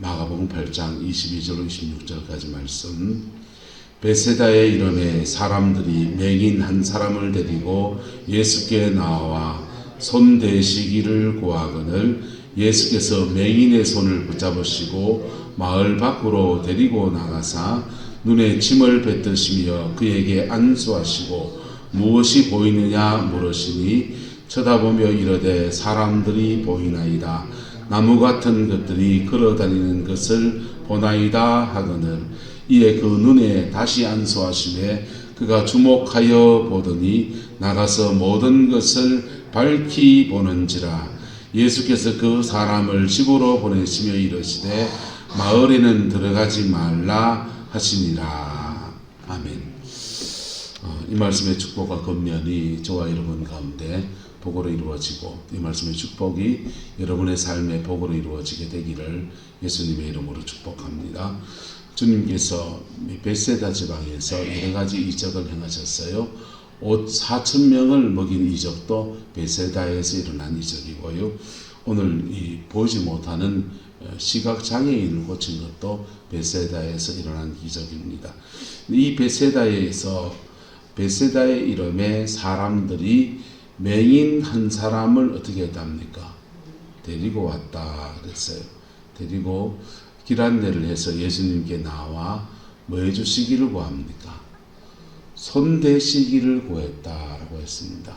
마가복음 8장 22절 26절까지 말씀. 베세다에 이르매 사람들이 맹인 한 사람을 데리고 예수께 나와 손 대시기를 구하거늘 예수께서 맹인의 손을 붙잡으시고 마을 밖으로 데리고 나가사 눈에 침을 뱉으시며 그에게 안수하시고 무엇이 보이느냐 물으시니 쳐다보며 이르되 사람들이 보이나이다. 나무 같은 것들이 걸어다니는 것을 보나이다 하거늘 이에 그 눈에 다시 안수하시매 그가 주목하여 보더니 나가서 모든 것을 밝히 보는지라. 예수께서 그 사람을 집으로 보내시며 이르시되 마을에는 들어가지 말라 하시니라. 아멘. 이 말씀의 축복과 권면이 저와 여러분 가운데 복으로 이루어지고 이 말씀의 축복이 여러분의 삶의 복으로 이루어지게 되기를 예수님의 이름으로 축복합니다. 주님께서 베세다 지방에서 여러 가지 이적을 행하셨어요. 옷 4,000명을 먹인 이적도 베세다에서 일어난 이적이고요. 오늘 이 보지 못하는 시각장애인을 고친 것도 베세다에서 일어난 이적입니다. 이 베세다의 이름에 사람들이 맹인 한 사람을 어떻게 했답니까? 데리고 왔다 그랬어요. 데리고 길 안내를 해서 예수님께 나와 뭐 해주시기를 구합니까? 손 대시기를 구했다라고 했습니다.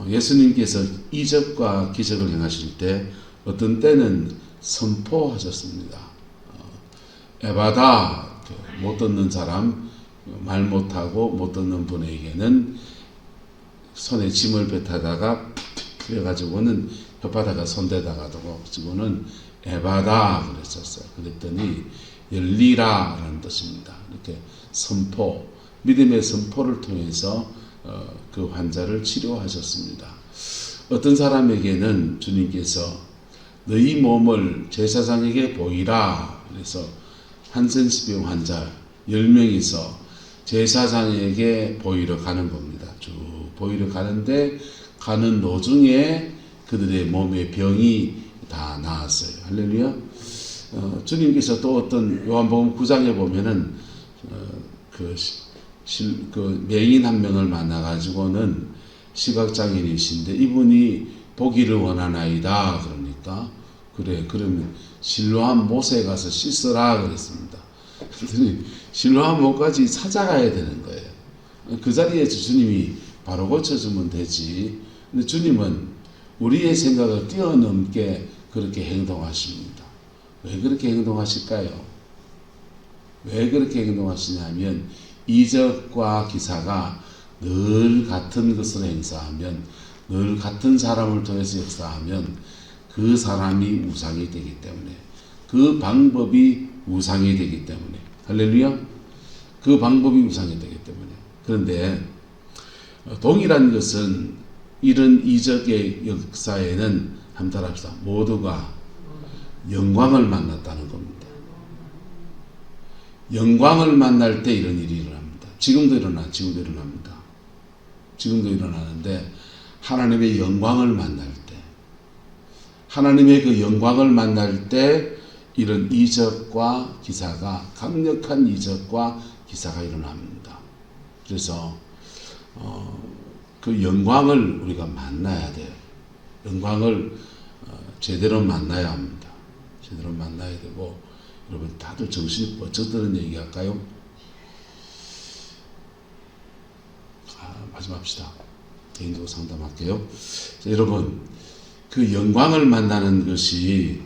예수님께서 이적과 기적을 행하실 때 어떤 때는 선포하셨습니다. 에바다, 못 듣는 사람, 말 못하고 못 듣는 분에게는 손에 짐을 뱉다가 그래가지고는 혓바닥에 손대다가 가지고는 에바다 그랬었어요. 그랬더니 열리라라는 뜻입니다. 이렇게 선포, 믿음의 선포를 통해서 그 환자를 치료하셨습니다. 어떤 사람에게는 주님께서 너희 몸을 제사장에게 보이라 그래서 한센스병 환자 10명이서 제사장에게 보이러 가는 겁니다. 쭉 보이러 가는데 가는 도중에 그들의 몸의 병이 다 나았어요. 할렐루야. 주님께서 또 어떤 요한복음 9장에 보면은 그 맹인 한 명을 만나가지고는 시각장애인이신데 이분이 보기를 원하나이다 그러니까 그래 그러면 실로암 못에 가서 씻으라 그랬습니다. 그랬더니 실로암 못까지 찾아가야 되는 거예요. 그 자리에서 주님이 바로 고쳐주면 되지. 근데 주님은 우리의 생각을 뛰어넘게 그렇게 행동하십니다. 왜 그렇게 행동하실까요? 왜 그렇게 행동하시냐면 이적과 기사가 늘 같은 것을 행사하면 늘 같은 사람을 통해서 역사하면 그 사람이 우상이 되기 때문에 그 방법이 우상이 되기 때문에 할렐루야. 그 방법이 우상이 되기 때문에 그런데 동일한 것은 이런 이적의 역사에는 한번 따라합시다. 모두가 영광을 만났다는 겁니다. 영광을 만날 때 이런 일이 일어납니다. 지금도 일어납니다. 지금도 일어나는데 하나님의 영광을 만날 때 하나님의 그 영광을 만날 때 이런 이적과 기사가 강력한 이적과 기사가 일어납니다. 그래서 그 영광을 우리가 만나야 돼요. 영광을 제대로 만나야 합니다. 제대로 만나야 되고 여러분 다들 정신이 번쩍 드는 얘기 할까요? 마지막합시다. 개인적으로 상담할게요. 자, 여러분 그 영광을 만나는 것이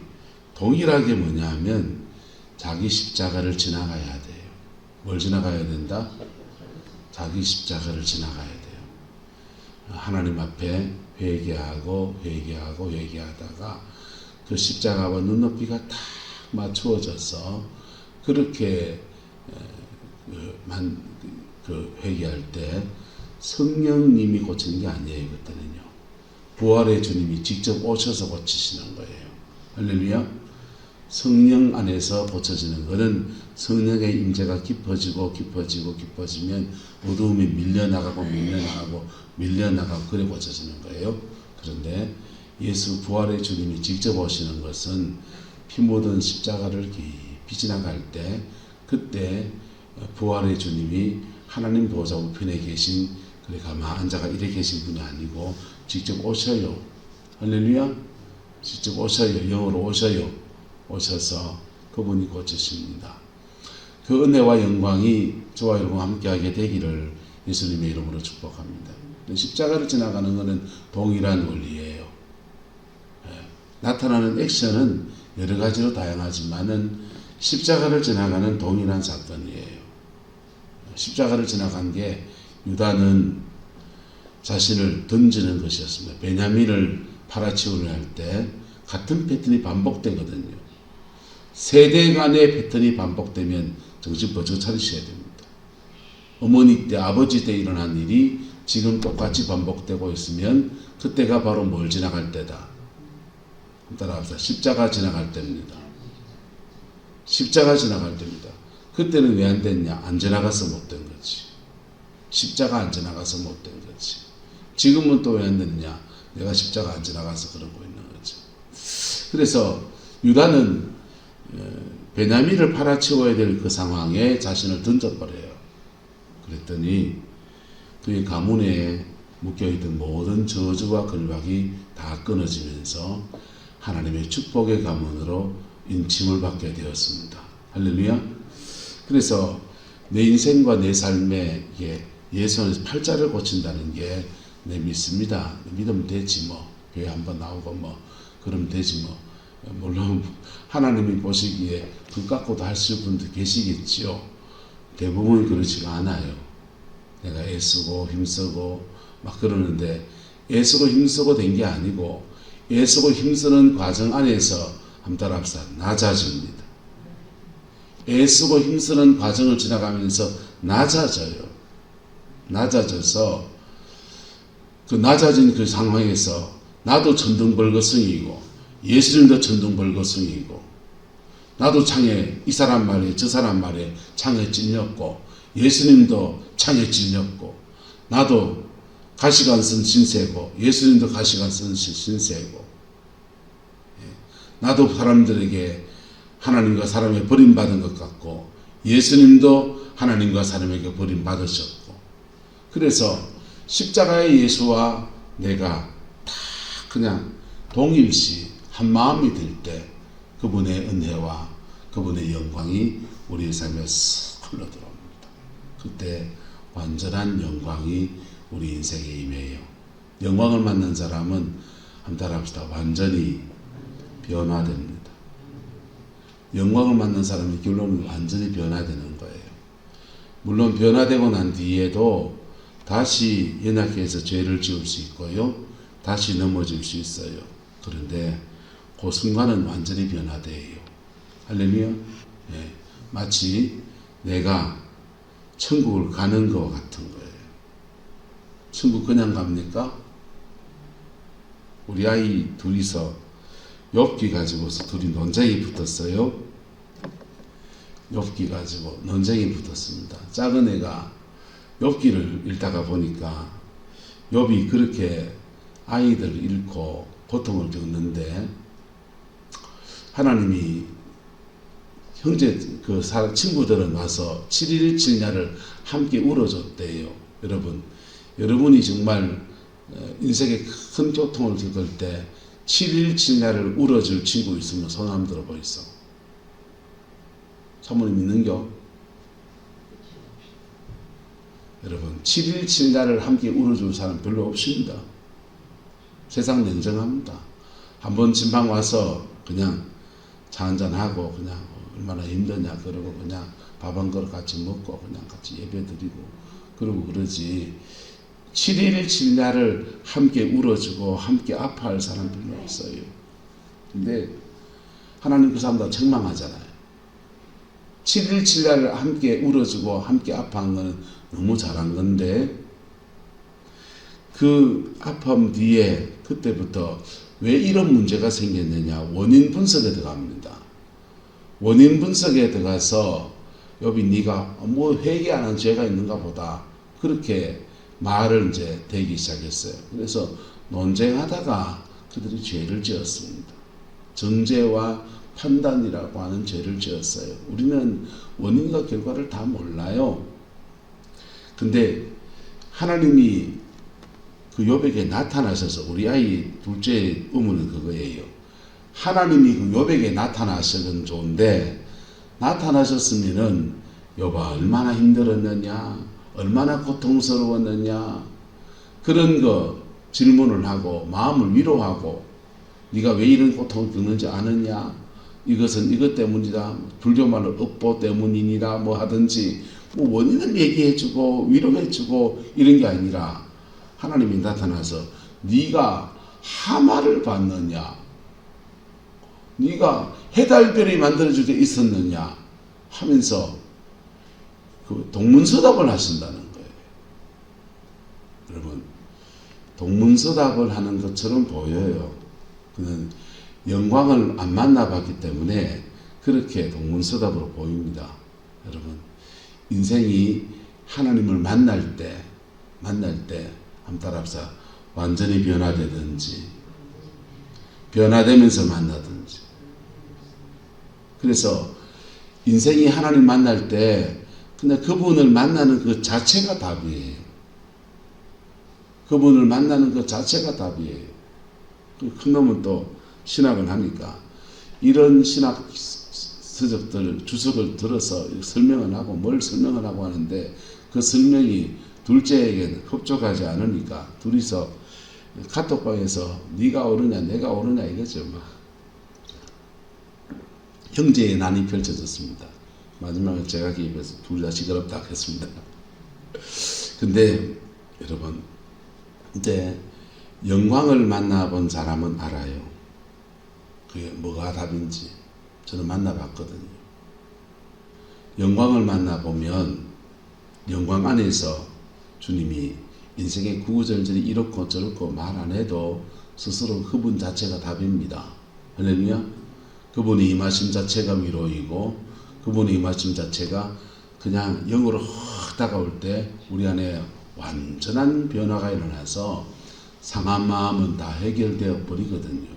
동일하게 뭐냐면 자기 십자가를 지나가야 돼요. 뭘 지나가야 된다? 자기 십자가를 지나가야 돼요. 하나님 앞에 회개하다가 그 십자가와 눈높이가 딱 맞추어져서 그렇게 회개할 때 성령님이 고치는 게 아니에요. 그때는요. 부활의 주님이 직접 오셔서 고치시는 거예요. 할렐루야. 성령 안에서 고쳐지는 것은 성령의 임재가 깊어지면 어두움이 밀려나가고 그래 고쳐지는 거예요. 그런데 예수 부활의 주님이 직접 오시는 것은 피 묻은 십자가를 깊이 지나갈 때 그때 부활의 주님이 하나님 보좌 우편에 계신 가만 앉아가 이래 계신 분이 아니고 직접 오셔요. 할렐루야. 직접 오셔요. 영으로 오셔요. 오셔서 그분이 고치십니다. 그 은혜와 영광이 저와 여러분과 함께하게 되기를 예수님의 이름으로 축복합니다. 십자가를 지나가는 것은 동일한 원리예요. 나타나는 액션은 여러 가지로 다양하지만은 십자가를 지나가는 동일한 사건이에요. 십자가를 지나간 게 유다는 자신을 던지는 것이었습니다. 베냐민을 팔아치우려 할 때 같은 패턴이 반복되거든요. 세대간의 패턴이 반복되면 정신 번쩍 차리셔야 됩니다. 어머니 때, 아버지 때 일어난 일이 지금 똑같이 반복되고 있으면 그때가 바로 뭘 지나갈 때다. 따라합시다. 십자가 지나갈 때입니다. 십자가 지나갈 때입니다. 그때는 왜 안 됐냐? 안 지나가서 못 된 거지. 십자가 안 지나가서 못 된 거지. 지금은 또 왜 안 됐냐? 내가 십자가 안 지나가서 그러고 있는 거죠. 그래서 유다는 베냐민을 팔아치워야 될 그 상황에 자신을 던져버려요. 그랬더니 그의 가문에 묶여있던 모든 저주와 걸박이 다 끊어지면서 하나님의 축복의 가문으로 인침을 받게 되었습니다. 할렐루야. 그래서 내 인생과 내 삶에 예수는 팔자를 고친다는 게 내 믿습니다. 믿으면 되지 뭐. 교회 한번 나오고 뭐 그러면 되지 뭐. 물론 하나님이 보시기에 돈 깎고도 하실 분도 계시겠지요. 대부분 그렇지가 않아요. 내가 애쓰고 힘쓰고 막 그러는데 애쓰고 힘쓰고 된 게 아니고 애쓰고 힘쓰는 과정 안에서 한번 따라합시다. 낮아집니다. 애쓰고 힘쓰는 과정을 지나가면서 낮아져요. 낮아져서 그 낮아진 그 상황에서 나도 천둥벌거숭이고 예수님도 천둥벌거숭이고 나도 창에 이 사람 말에 저 사람 말에 창에 찔렸고 예수님도 창에 찔렸고 나도 가시관 쓴 신세고 예수님도 가시관 쓴 신세고 나도 사람들에게 하나님과 사람에 버림받은 것 같고 예수님도 하나님과 사람에게 버림받으셨고 그래서 십자가의 예수와 내가 다 그냥 동일시 한 마음이 될 때 그분의 은혜와 그분의 영광이 우리의 삶에 쓱 흘러들어옵니다. 그때 완전한 영광이 우리 인생에 임해요. 영광을 만난 사람은 한번 따라합시다. 완전히 변화됩니다. 영광을 만난 사람의 결론은 완전히 변화되는 거예요. 물론 변화되고 난 뒤에도 다시 연약해서 죄를 지을 수 있고요. 다시 넘어질 수 있어요. 그런데 그 순간은 완전히 변화돼요. 할렐루야. 네. 마치 내가 천국을 가는 것 같은 거예요. 천국 그냥 갑니까? 우리 아이 둘이서 욥기 가지고서 둘이 논쟁이 붙었어요. 욥기 가지고 논쟁이 붙었습니다. 작은 애가 욥기를 읽다가 보니까 욥이 그렇게 아이들을 잃고 고통을 겪는데 하나님이 형제 그 친구들은 와서 7일 7야를 함께 울어줬대요. 여러분이 정말 인생에 큰 고통을 겪을 때 7일 7야를 울어줄 친구 있으면 손 한번 들어 보이소. 사모님 믿는겨? 여러분 7일 7야를 함께 울어줄 사람 별로 없습니다. 세상 냉정합니다. 한번 진방 와서 그냥 차 한잔하고 그냥 얼마나 힘드냐 그러고 그냥 밥 한 그릇 같이 먹고 그냥 같이 예배 드리고 그러고 그러지 7일 7야를 함께 울어주고 함께 아파할 사람 별로 없어요. 근데 하나님 그 사람들 책망하잖아요. 7일 7야를 함께 울어주고 함께 아파한 거는 너무 잘한 건데 그 아픔 뒤에 그때부터 왜 이런 문제가 생겼느냐 원인 분석에 들어갑니다. 원인 분석에 들어가서 욥이 네가 뭐 회개 안 한 죄가 있는가 보다 그렇게 말을 이제 대기 시작했어요. 그래서 논쟁하다가 그들이 죄를 지었습니다. 정죄와 판단이라고 하는 죄를 지었어요. 우리는 원인과 결과를 다 몰라요. 근데 하나님이 그 욥에게 나타나셔서, 우리 아이 둘째 의문은 그거예요. 하나님이 그 욥에게 나타나셔는 좋은데, 나타나셨으면은 욥아 얼마나 힘들었느냐, 얼마나 고통스러웠느냐, 그런 거 질문을 하고 마음을 위로하고, 네가 왜 이런 고통을 겪는지 아느냐, 이것은 이것 때문이다, 불교말로 업보 때문이니라 뭐 하든지 뭐 원인을 얘기해주고 위로해주고 이런 게 아니라, 하나님이 나타나서 네가 하마를 봤느냐, 네가 해달별이 만들어질 때 있었느냐 하면서 그 동문서답을 하신다는 거예요. 여러분, 동문서답을 하는 것처럼 보여요. 그는 영광을 안 만나봤기 때문에 그렇게 동문서답으로 보입니다. 여러분, 인생이 하나님을 만날 때 한번 따라합시다. 완전히 변화되든지 변화되면서 만나든지. 그래서 인생이 하나님 만날 때 그냥 그분을 만나는 그 자체가 답이에요. 그분을 만나는 그 자체가 답이에요. 큰 놈은 또 신학을 하니까 이런 신학 서적들, 주석을 들어서 설명을 하고 뭘 설명을 하고 하는데, 그 설명이 둘째에게는 흡족하지 않으니까 둘이서 카톡방에서 네가 옳으냐 내가 옳으냐 이거죠. 막 형제의 난이 펼쳐졌습니다. 마지막에 제가 개입해서 둘 다 시끄럽다 했습니다. 근데 여러분, 이제 영광을 만나본 사람은 알아요. 그게 뭐가 답인지. 저는 만나봤거든요. 영광을 만나보면 영광 안에서 주님이 인생의 구구절절히 이렇고 저렇고 말 안 해도 스스로 그분 자체가 답입니다. 할렐루야. 그분의 임하심 자체가 위로이고, 그분의 임하심 자체가 그냥 영으로 확 다가올 때 우리 안에 완전한 변화가 일어나서 상한 마음은 다 해결되어 버리거든요.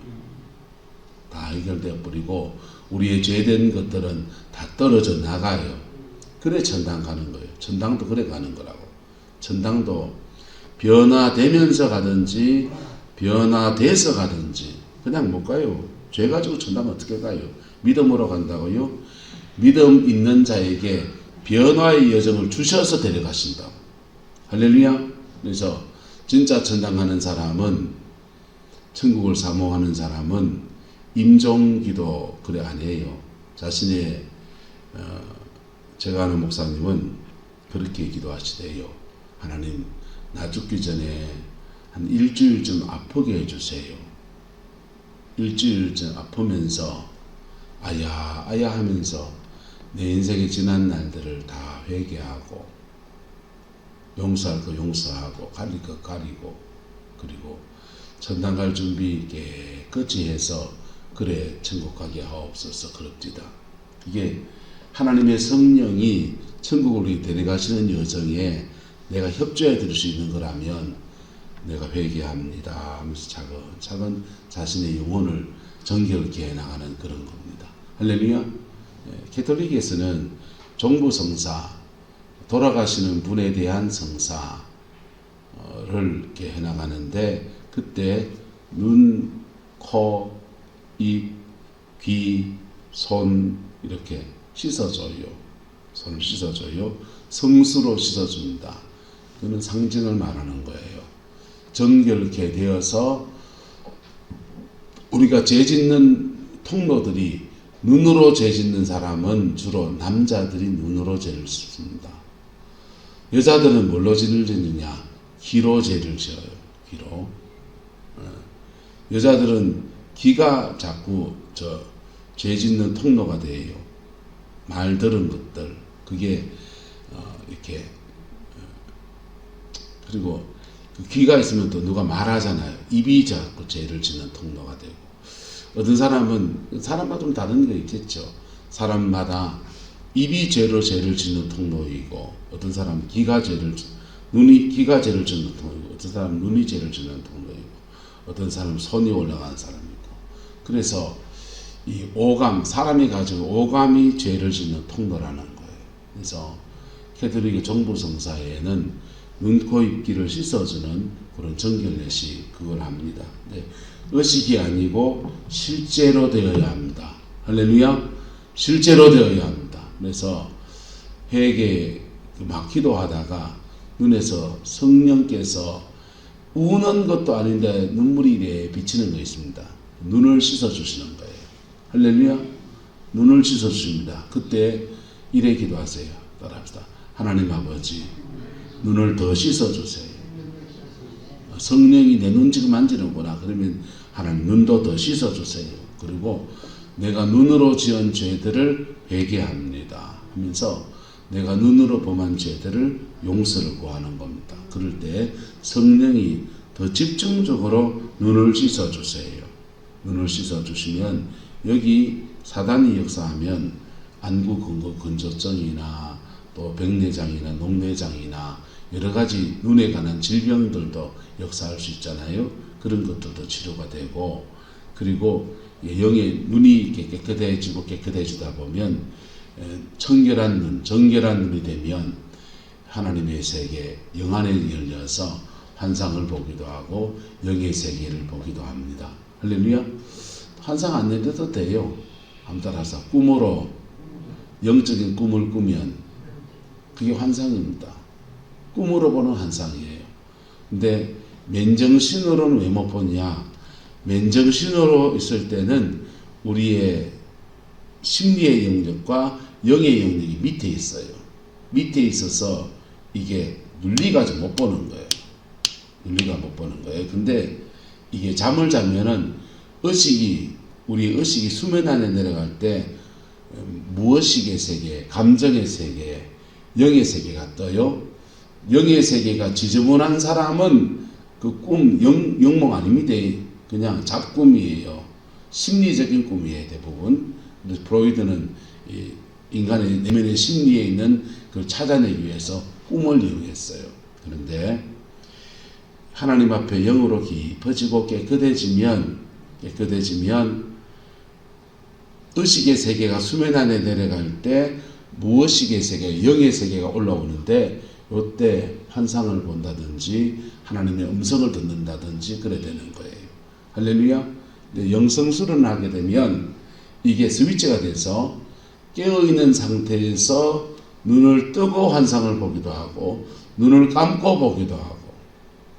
다 해결되어 버리고 우리의 죄된 것들은 다 떨어져 나가요. 그래 천당 가는 거예요. 천당도 그래 가는 거라고. 천당도 변화되면서 가든지 변화돼서 가든지 그냥 못 가요. 죄 가지고 천당 어떻게 가요? 믿음으로 간다고요? 믿음 있는 자에게 변화의 여정을 주셔서 데려가신다. 할렐루야. 그래서 진짜 천당 가는 사람은, 천국을 사모하는 사람은 임종기도 그래 안 해요. 자신의 제가 아는 목사님은 그렇게 기도하시대요. 하나님, 나 죽기 전에 한 일주일쯤 아프게 해주세요. 일주일쯤 아프면서 아야 아야 하면서 내 인생의 지난 날들을 다 회개하고, 용서할 거 용서하고 가릴 거 가리고, 그리고 천당 갈 준비 깨끗이 해서 그래 천국 가게 하옵소서 그럽디다. 이게 하나님의 성령이 천국으로 데려가시는 여정에 내가 협조해 드릴 수 있는 거라면 내가 회개합니다 하면서 차근차근 자신의 영혼을 정결케 해나가는 그런 겁니다. 할렐루야. 캐톨릭에서는 종부성사, 돌아가시는 분에 대한 성사를 이렇게 해나가는데, 그때 눈, 코, 입, 귀, 손 이렇게 씻어줘요. 손을 씻어줘요. 성수로 씻어줍니다. 그는 상징을 말하는 거예요. 정결케 되어서 우리가 죄 짓는 통로들이, 눈으로 죄 짓는 사람은 주로 남자들이 눈으로 죄를 짓습니다. 여자들은 뭘로 죄를 짓느냐? 귀로 죄를 지어요. 귀로. 여자들은 귀가 자꾸 죄 짓는 통로가 돼요. 말 들은 것들, 그게 이렇게 그리고 그 귀가 있으면 또 누가 말하잖아요. 입이 자꾸 죄를 짓는 통로가 되고, 어떤 사람은 사람마다 좀 다른 게 있겠죠. 사람마다 입이 죄를 짓는 통로이고, 어떤 사람은 귀가 죄를 짓는 통로이고, 어떤 사람은 눈이 죄를 짓는 통로이고, 어떤 사람은 손이 올라가는 사람이고. 그래서 이 오감, 사람이 가지고 오감이 죄를 짓는 통로라는 거예요. 그래서 캐톨릭의 정부성사에는 눈, 코, 입, 귀를 씻어주는 그런 정결례시 그걸 합니다. 근데 의식이 아니고 실제로 되어야 합니다. 할렐루야. 실제로 되어야 합니다. 그래서 회개 막 기도하다가 눈에서 성령께서 우는 것도 아닌데 눈물이 이래 비치는 거 있습니다. 눈을 씻어주시는 거예요. 할렐루야. 눈을 씻어주십니다. 그때 이래 기도하세요. 따라합시다. 하나님 아버지, 눈을 더 씻어주세요. 성령이 내 눈 지금 만지는구나. 그러면 하나님 눈도 더 씻어주세요. 그리고 내가 눈으로 지은 죄들을 회개합니다 하면서 내가 눈으로 범한 죄들을 용서를 구하는 겁니다. 그럴 때 성령이 더 집중적으로 눈을 씻어주세요. 눈을 씻어주시면 여기 사단이 역사하면 안구 근거 근조증이나 또 백내장이나 녹내장이나 여러 가지 눈에 관한 질병들도 역사할 수 있잖아요. 그런 것들도 치료가 되고, 그리고 영의 눈이 깨끗해지다 보면 청결한 눈, 정결한 눈이 되면 하나님의 세계, 영 안에 열려서 환상을 보기도 하고 영의 세계를 보기도 합니다. 할렐루야. 환상 안 내려도 돼요. 한번 따라서 꿈으로 영적인 꿈을 꾸면 그게 환상입니다. 꿈으로 보는 환상이에요. 근데 맨정신으로는 왜 못 보냐? 맨정신으로 있을 때는 우리의 심리의 영역과 영의 영역이 밑에 있어요. 밑에 있어서 이게 눌리가지고 못 보는 거예요. 눌리가 못 보는 거예요. 근데 이게 잠을 자면은 우리 의식이 수면 안에 내려갈 때 무의식의 세계, 감정의 세계, 영의 세계가 떠요. 영의 세계가 지저분한 사람은 그 꿈, 영몽 아닙니다. 그냥 잡꿈이에요. 심리적인 꿈이에요, 대부분. 프로이드는 인간의 내면의 심리에 있는 그걸 찾아내기 위해서 꿈을 이용했어요. 그런데 하나님 앞에 영으로 깊어지고 깨끗해지면 의식의 세계가 수면 안에 내려갈 때 무의식의 세계, 영의 세계가 올라오는데 이때 환상을 본다든지 하나님의 음성을 듣는다든지 그래 되는 거예요. 할렐루야. 근데 영성술을 하게 되면 이게 스위치가 돼서 깨어있는 상태에서 눈을 뜨고 환상을 보기도 하고 눈을 감고 보기도 하고,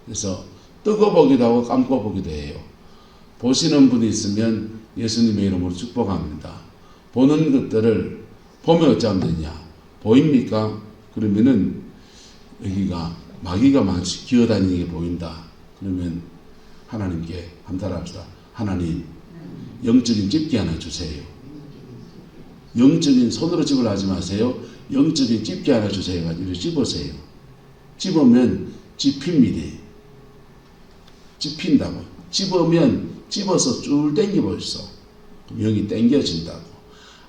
그래서 뜨고 보기도 하고 감고 보기도 해요. 보시는 분이 있으면 예수님의 이름으로 축복합니다. 보는 것들을 보면 어쩌면 되냐? 보입니까? 그러면은 여기가 마귀가 많이 기어다니는 게 보인다. 그러면 하나님께 감사합시다. 하나님, 영적인 집게 하나 주세요. 영적인 손으로 집을 하지 마세요. 영적인 집게 하나 주세요. 이렇게 집으세요. 집으면 집힙니다. 집힌다고. 집어서 쭉 당겨보시오. 영이 당겨진다고.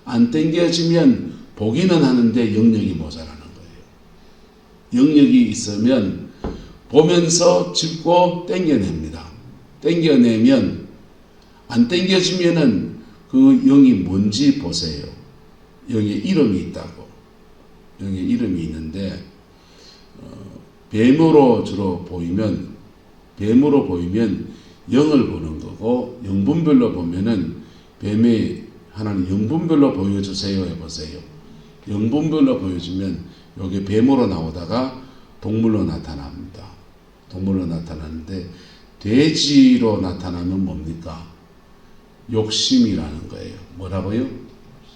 안 당겨지면 보기는 하는데 영역이 모자라는 거예요. 영역이 있으면 보면서 짚고 당겨냅니다. 당겨내면 안 당겨지면은 그 영이 뭔지 보세요. 영의 이름이 있다고. 영의 이름이 있는데 뱀으로 주로 보이면 영을 보는 거고, 영분별로 보면은 뱀의 하나님 영분별로 보여주세요 해보세요. 영분별로 보여주면 여기 뱀으로 나오다가 동물로 나타납니다. 동물로 나타나는데 돼지로 나타나면 뭡니까? 욕심이라는 거예요. 뭐라고요?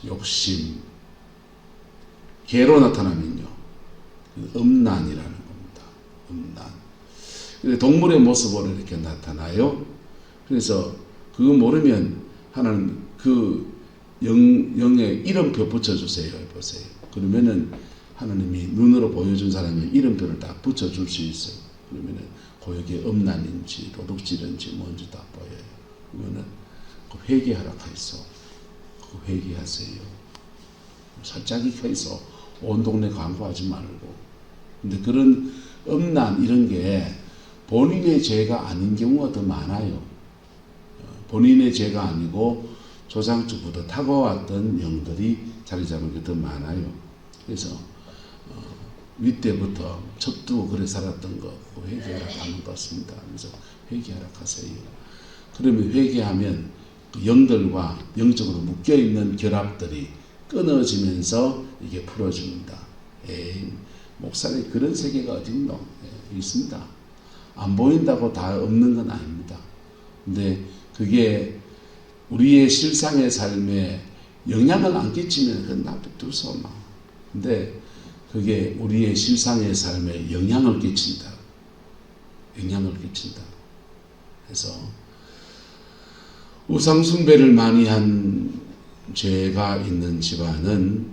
욕심. 개로 나타나면요, 음란이라는 겁니다. 음란. 동물의 모습으로 이렇게 나타나요. 그래서 그거 모르면 하나님 그 영에 이름표 붙여주세요 해보세요. 그러면은 하나님이 눈으로 보여준 사람의 이름표를 딱 붙여줄 수 있어요. 그러면은 거기에 음란인지 도둑질인지 뭔지 다 보여요. 그러면은 그 회개하라 하있어. 그 회개하세요. 살짝이 해서 온 동네 광고하지 말고. 근데 그런 음란 이런 게 본인의 죄가 아닌 경우가 더 많아요. 본인의 죄가 아니고 조상주부터 타고왔던 영들이 자리 잡은 게 더 많아요. 그래서 윗때부터 척두고 그래 살았던 거 회개하라 하는 것 같습니다. 그래서 회개하라 하세요. 그러면 회개하면 그 영들과 영적으로 묶여있는 결합들이 끊어지면서 이게 풀어집니다. 목사님 그런 세계가 어딨노? 있습니다. 안 보인다고 다 없는 건 아닙니다. 근데 그게 우리의 실상의 삶에 영향을 안 끼치면 그건 놔두소 막. 근데 그게 우리의 실상의 삶에 영향을 끼친다. 영향을 끼친다. 그래서 우상숭배를 많이 한 죄가 있는 집안은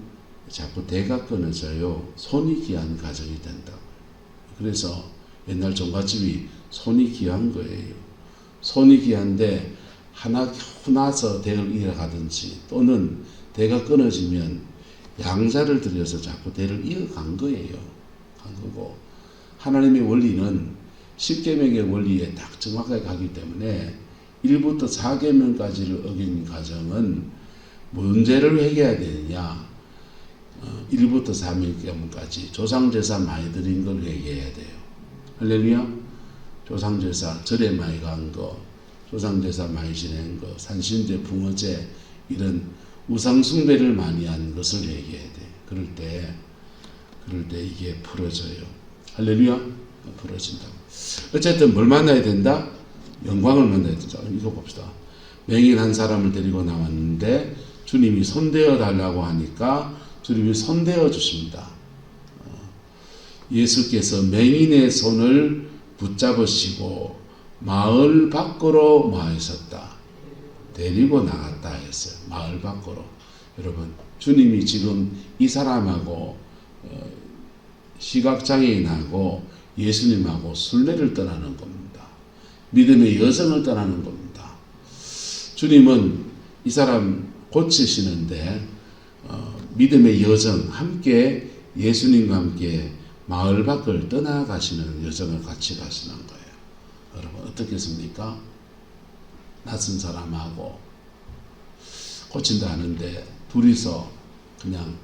자꾸 대가 끊어져요. 손이 귀한 가정이 된다. 그래서 옛날 종갓집이 손이 귀한 거예요. 손이 귀한데 하나 후나서 대를 이어가든지 또는 대가 끊어지면 양자를 들여서 자꾸 대를 이어간 거예요. 간 거고 하나님의 원리는 10계명의 원리에 딱 정확하게 가기 때문에 1부터 4계명까지를 어긴 가정은 문제를 회개해야 되느냐 1부터 4계명까지 조상제사 많이 드린 걸 회개해야 돼요. 할렐루야. 조상제사 절에 많이 간 거 조상제사 많이 지낸 거 산신제 붕어제 이런 우상숭배를 많이 한 것을 회개해야 돼. 그럴 때 이게 풀어져요. 할렐루야. 풀어진다. 어쨌든 뭘 만나야 된다? 영광을 만나야 된다. 이거 봅시다. 맹인 한 사람을 데리고 나왔는데 주님이 손대어 달라고 하니까 주님이 손대어 주십니다. 예수께서 맹인의 손을 붙잡으시고 마을 밖으로 모아셨다. 데리고 나갔다 했어요. 마을 밖으로. 여러분 주님이 지금 이 사람하고 시각장애인하고 예수님하고 순례를 떠나는 겁니다. 믿음의 여정을 떠나는 겁니다. 주님은 이 사람 고치시는데 믿음의 여정 함께 예수님과 함께 마을 밖을 떠나가시는 여정을 같이 가시는 거예요. 여러분 어떻겠습니까? 낯선 사람하고 고친다 하는데 둘이서 그냥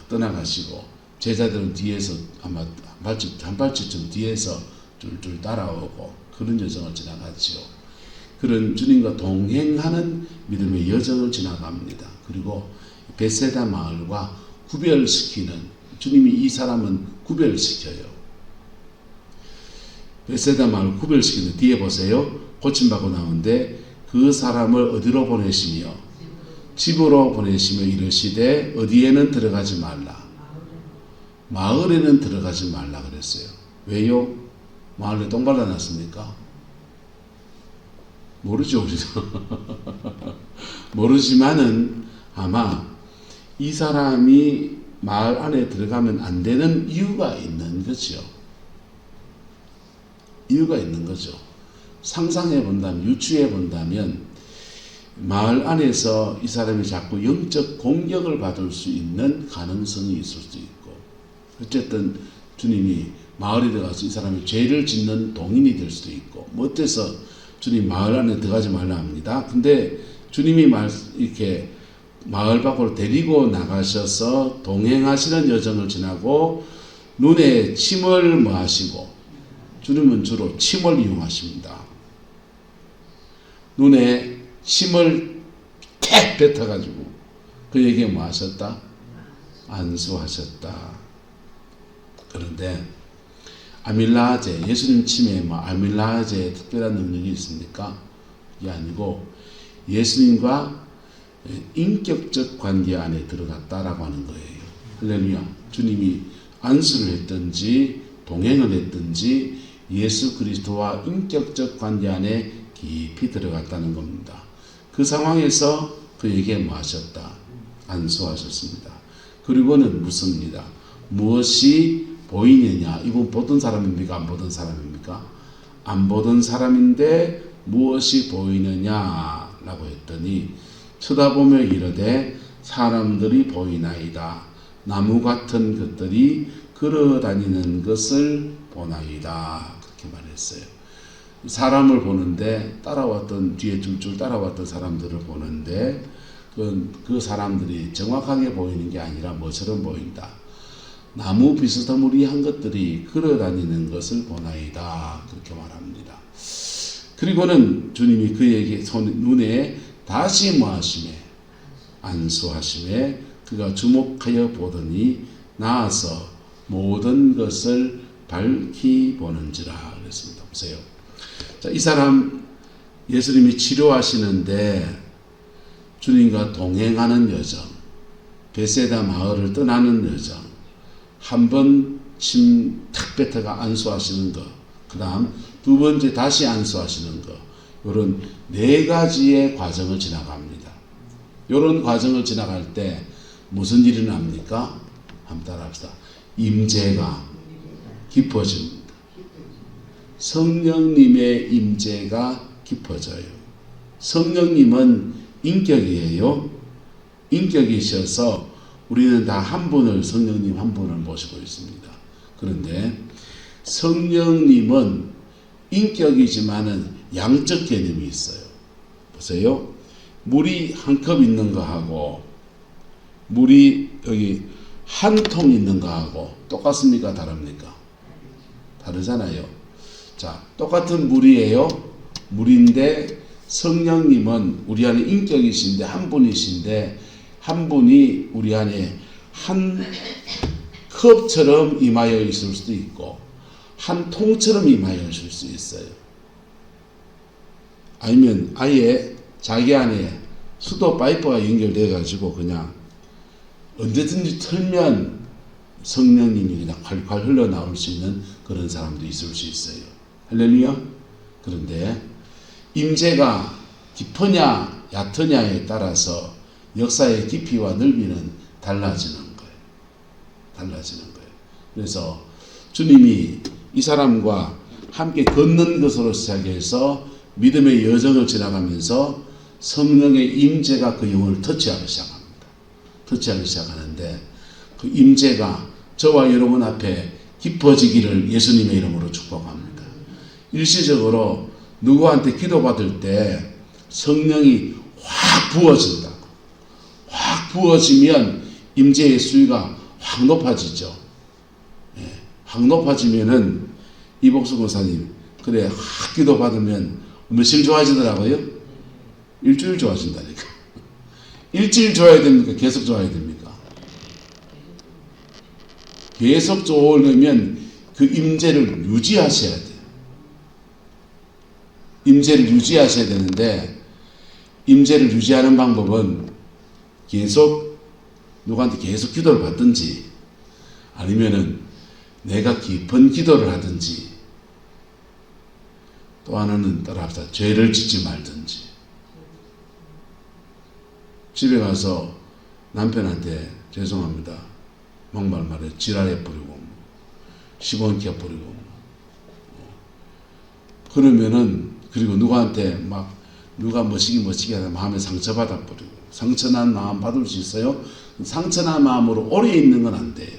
떠나가시고 제자들은 뒤에서 아마 한 발짝쯤 뒤에서 줄 따라오고 그런 여정을 지나갔지요. 그런 주님과 동행하는 믿음의 여정을 지나갑니다. 그리고 베세다 마을과 구별시키는 주님이 이 사람은 구별시켜요. 베세다 마을 구별시키는 뒤에 보세요. 고침받고 나오는데 그 사람을 어디로 보내시며 집으로 보내시며 이르시되 어디에는 들어가지 말라. 마을에는 들어가지 말라 그랬어요. 왜요? 마을에 똥 발라놨습니까? 모르죠 우리는. 모르지만은 아마 이 사람이 마을 안에 들어가면 안 되는 이유가 있는 거죠. 이유가 있는 거죠. 상상해 본다면, 유추해 본다면 마을 안에서 이 사람이 자꾸 영적 공격을 받을 수 있는 가능성이 있을 수도 있고 어쨌든 주님이 마을에 들어가서 이 사람이 죄를 짓는 동인이 될 수도 있고 뭐 어때서 주님 마을 안에 들어가지 말라 합니다. 근데 주님이 이렇게 마을 밖으로 데리고 나가셔서 동행하시는 여정을 지나고 눈에 침을 뭐 하시고 주님은 주로 침을 이용하십니다. 눈에 침을 탁 뱉어가지고 그에게 뭐 하셨다? 안수하셨다. 그런데 아밀라제 예수님 침에 뭐 아밀라제에 특별한 능력이 있습니까? 이게 아니고 예수님과 인격적 관계 안에 들어갔다라고 하는 거예요. 할렐루야. 주님이 안수를 했든지 동행을 했든지 예수 그리스도와 인격적 관계 안에 깊이 들어갔다는 겁니다. 그 상황에서 그에게 뭐 하셨다? 안수하셨습니다. 그리고는 묻습니다. 무엇이 보이느냐? 이분 보던 사람입니까? 안 보던 사람입니까? 안 보던 사람인데 무엇이 보이느냐? 라고 했더니 쳐다보며 이르되 사람들이 보이나이다. 나무 같은 것들이 걸어다니는 것을 보나이다. 그렇게 말했어요. 사람을 보는데 따라왔던 뒤에 줄줄 따라왔던 사람들을 보는데 그 사람들이 정확하게 보이는 게 아니라 뭐처럼 보인다. 나무 비스듬무리한 것들이 걸어다니는 것을 보나이다. 그렇게 말합니다. 그리고는 주님이 그에게 눈에 다시 뭐하심에 안수하심에 그가 주목하여 보더니 나아서 모든 것을 밝히 보는지라 그랬습니다. 보세요. 자, 이 사람 예수님이 치료하시는데 주님과 동행하는 여정, 베세다 마을을 떠나는 여정, 한 번 침 탁 뱉어가 안수하시는 것, 그 다음 두 번째 다시 안수하시는 것, 이런 네 가지의 과정을 지나갑니다. 이런 과정을 지나갈 때 무슨 일이 납니까? 한번 따라합시다. 임재가 깊어집니다. 성령님의 임재가 깊어져요. 성령님은 인격이에요. 인격이셔서 우리는 다 한 분을, 성령님 한 분을 모시고 있습니다. 그런데 성령님은 인격이지만은 양적 개념이 있어요. 보세요. 물이 한 컵 있는 거하고 물이 여기 한 통 있는 거하고 똑같습니까? 다릅니까? 다르잖아요. 자, 똑같은 물이에요. 물인데 성령님은 우리 안에 인격이신데 한 분이신데 한 분이 우리 안에 한 컵처럼 임하여 있을 수도 있고 한 통처럼 임하여 있을 수 있어요. 아니면 아예 자기 안에 수도 파이프가 연결돼 가지고 그냥 언제든지 틀면 성령님이 그냥 콸콸 흘러나올 수 있는 그런 사람도 있을 수 있어요. 할렐루야. 그런데 임재가 깊으냐 얕으냐에 따라서 역사의 깊이와 넓이는 달라지는 거예요. 달라지는 거예요. 그래서 주님이 이 사람과 함께 걷는 것으로 시작해서 믿음의 여정을 지나가면서 성령의 임재가 그 영혼을 터치하기 시작합니다. 터치하기 시작하는데 그 임재가 저와 여러분 앞에 깊어지기를 예수님의 이름으로 축복합니다. 일시적으로 누구한테 기도받을 때 성령이 확 부어진다. 확 부어지면 임재의 수위가 확 높아지죠. 예, 확 높아지면은 이복수 권사님 그래 확 기도받으면 며칠 좋아지더라고요? 일주일 좋아진다니까. 일주일 좋아야 됩니까? 계속 좋아야 됩니까? 계속 좋으려면 그 임재를 유지하셔야 돼요. 임재를 유지하셔야 되는데 임재를 유지하는 방법은 계속 누구한테 계속 기도를 받든지 아니면은 내가 깊은 기도를 하든지 또 하나는 따라합시다. 죄를 짓지 말든지 집에 가서 남편한테 죄송합니다. 막말 말해 지랄해 버리고 시bon케 버리고 그러면은 그리고 누구한테 막 누가 멋지게 하다 마음에 상처받아 버리고 상처난 마음 받을 수 있어요? 상처난 마음으로 오래 있는 건 안 돼요.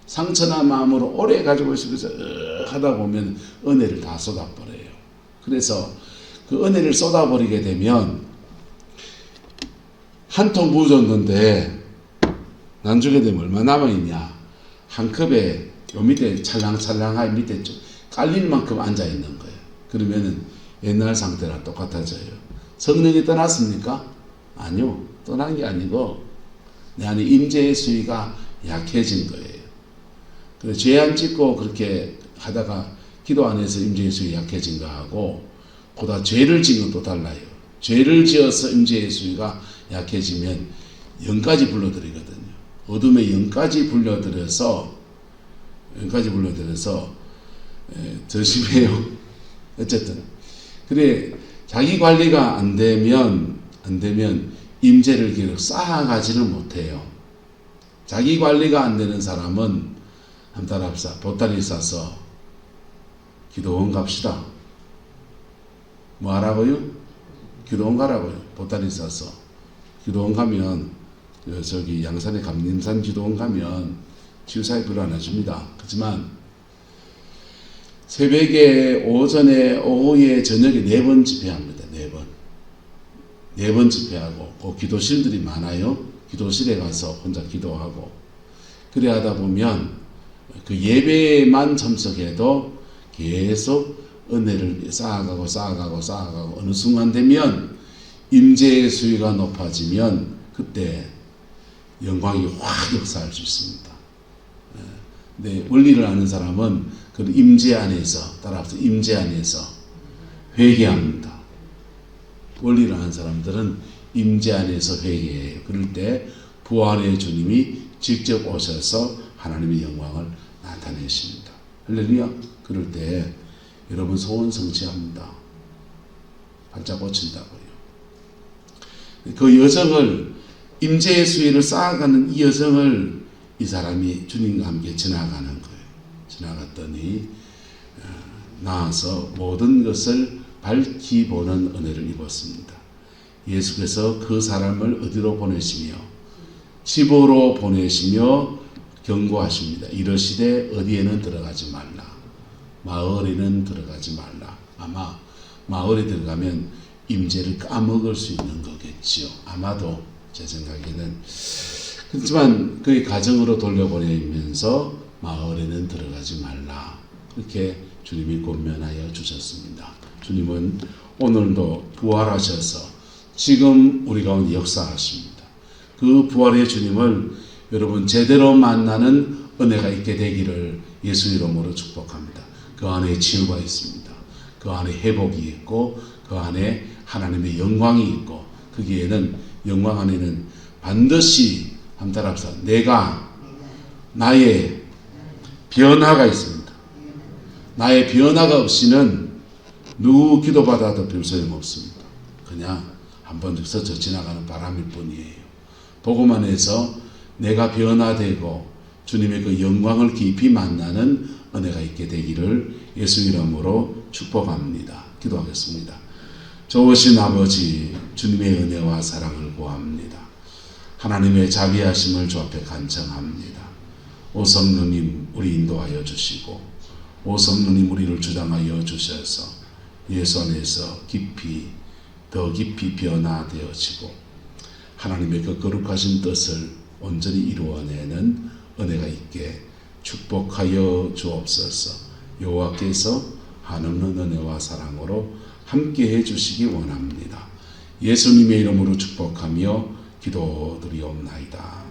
상처난 마음으로 오래 가지고 있으면서 하다 보면 은혜를 다 쏟아버려요. 그래서 그 은혜를 쏟아버리게 되면 한 통 부어줬는데 나중에 되면 얼마 남아있냐. 한 컵에 요 밑에 찰랑찰랑하게 밑에 좀 깔릴 만큼 앉아있는 거예요. 그러면은 옛날 상태랑 똑같아져요. 성령이 떠났습니까? 아니요. 떠난 게 아니고 내 안에 임재의 수위가 약해진 거예요. 그래서 죄 안 짓고 그렇게 하다가 기도 안에서 임재의 수위 약해진 거하고 보다 죄를 지은 것도 달라요. 죄를 지어서 임재의 수위가 약해지면 영까지 불러들이거든요. 어둠의 영까지 불러들여서 조심해요. 어쨌든 그래 자기 관리가 안 되면 임재를 계속 쌓아가지는 못해요. 자기 관리가 안 되는 사람은 한 달 합시다. 보따리 싸서 기도원 갑시다. 뭐 하라고요? 기도원 가라고요. 보따리 싸서 기도원 가면 저기 양산의 감림산 기도원 가면 치유사에 별로 안 해줍니다. 그렇지만 새벽에 오전에 오후에 저녁에 4번 집회합니다. 4번 집회하고 그 기도실들이 많아요. 기도실에 가서 혼자 기도하고 그래 하다 보면 그 예배에만 참석해도 계속 은혜를 쌓아가고 어느 순간 되면 임재의 수위가 높아지면 그때 영광이 확 역사할 수 있습니다. 근데 원리를 아는 사람은 그 임재 안에서 따라서 임재 안에서 회개합니다. 원리를 아는 사람들은 임재 안에서 회개해요. 그럴 때 부활의 주님이 직접 오셔서 하나님의 영광을 나타내십니다. 할렐루야. 그럴 때 여러분 소원 성취합니다. 발짝 꽂힌다고요. 그 여정을 임재의 수위를 쌓아가는 이 여정을 이 사람이 주님과 함께 지나가는 거예요. 지나갔더니 나와서 모든 것을 밝히 보는 은혜를 입었습니다. 예수께서 그 사람을 어디로 보내시며 집으로 보내시며 경고하십니다. 이러시되 어디에는 들어가지 말라. 마을에는 들어가지 말라. 아마 마을에 들어가면 임재를 까먹을 수 있는 거겠지요. 아마도 제 생각에는. 그렇지만 그의 가정으로 돌려보내면서 마을에는 들어가지 말라. 그렇게 주님이 권면하여 주셨습니다. 주님은 오늘도 부활하셔서 지금 우리 가운데 역사하십니다. 그 부활의 주님을 여러분 제대로 만나는 은혜가 있게 되기를 예수 이름으로 축복합니다. 그 안에 치유가 있습니다. 그 안에 회복이 있고 그 안에 하나님의 영광이 있고 거기에는 영광 안에는 반드시 한번 따라합시다. 내가 나의 변화가 있습니다. 나의 변화가 없이는 누구 기도받아도 별 소용없습니다. 그냥 한번 스쳐 지나가는 바람일 뿐이에요. 보고만 해서 내가 변화되고 주님의 그 영광을 깊이 만나는 은혜가 있게 되기를 예수 이름으로 축복합니다. 기도하겠습니다. 좋으신 아버지, 주님의 은혜와 사랑을 구합니다. 하나님의 자비하심을 주 앞에 간청합니다. 오 성령님 우리 인도하여 주시고 오 성령님 우리를 주장하여 주셔서 예수 안에서 더 깊이 변화되어지고 하나님의 그 거룩하신 뜻을 온전히 이루어내는 은혜가 있게 축복하여 주옵소서. 여호와께서 한없는 은혜와 사랑으로 함께 해주시기 원합니다. 예수님의 이름으로 축복하며 기도드리옵나이다.